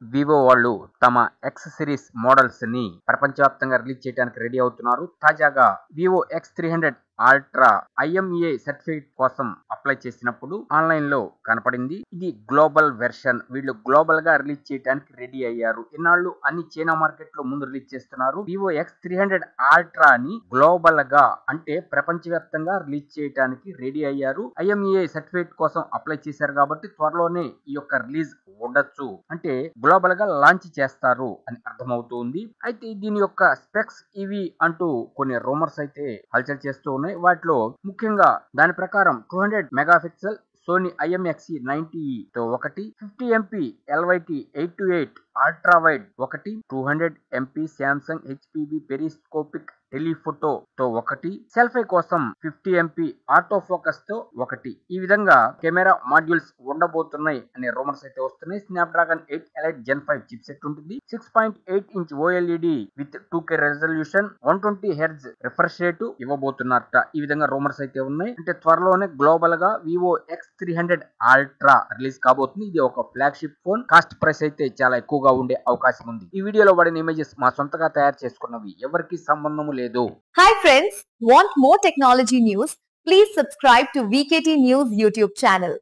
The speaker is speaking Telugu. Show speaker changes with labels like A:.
A: వివో వాళ్ళు తమ ఎక్స్ సిరీస్ మోడల్స్ ని ప్రపంచవ్యాప్తంగా రిలీజ్ చేయడానికి రెడీ అవుతున్నారు. తాజాగా Vivo X300 ultra IMEI certificate కోసం అప్లై చేసినప్పుడు ఆన్లైన్ లో కనపడింది. ఇది గ్లోబల్ వెర్షన్. వీళ్ళు గ్లోబల్ గా రిలీజ్ చేయడానికి రెడీ అయ్యారు. ఇన్నాళ్ళు అన్ని చైనా మార్కెట్ లో ముందు రిలీజ్ చేస్తున్నారు. వివో X300 అల్ట్రా ని గ్లోబల్ గా అంటే ప్రపంచవ్యాప్తంగా రిలీజ్ చేయడానికి రెడీ అయ్యారు. IMEI సర్టిఫికేట్ కోసం అప్లై చేశారు కాబట్టి త్వరలోనే ఈ యొక్క రిలీజ్ ఉండొచ్చు. అంటే గ్లోబల్ గా లాంచ్ చేస్తారు అని అర్థమవుతుంది. అయితే దీని యొక్క స్పెక్స్ ఇవి అంటూ కొన్ని రూమర్స్ అయితే హల్చల్ చేస్తూ ఉన్నాయి. వాటిలో ముఖ్యంగా దాని ప్రకారం 200 మెగాపిక్సెల్ సోనీ IMX90 తో ఒకటి, 50 MP LYT 8-8 అల్ట్రా వైడ్ ఒకటి, 200 MP Samsung HPV periscopic telephoto తో ఒకటి, సెల్ఫీ కోసం 50 MP ఆటో ఫోకస్ తో ఒకటి. ఈ విధంగా కెమెరా మాడ్యూల్స్ ఉండబోతున్నాయి అనే రూమర్స్ అయితే వస్తున్నాయి. Snapdragon 8 Elite Gen 5 chipset ఉంటుంది. 6.8 inch OLED with 2K resolution, 120 Hz refresh rate ఇవ్వబోతున్నారట. ఈ విధంగా రూమర్స్ అయితే ఉన్నాయి. అంటే త్వరలోనే గ్లోబల్ గా వివో X300 అల్ట్రా రిలీజ్ కాబోతుంది. ఇది ఒక ఫ్లాగ్షిప్ ఫోన్. కాస్ట్ ప్రైస్ అయితే చాలా ఎక్కువగా ఉండే అవకాశం ఉంది. ఈ వీడియోలో వాడిన ఇమేజెస్ మా సొంతగా తయారు చేసుకున్నవి, ఎవరికి సంబంధం లేదు.
B: Hi friends, want more technology news? Please subscribe to VKT News YouTube channel.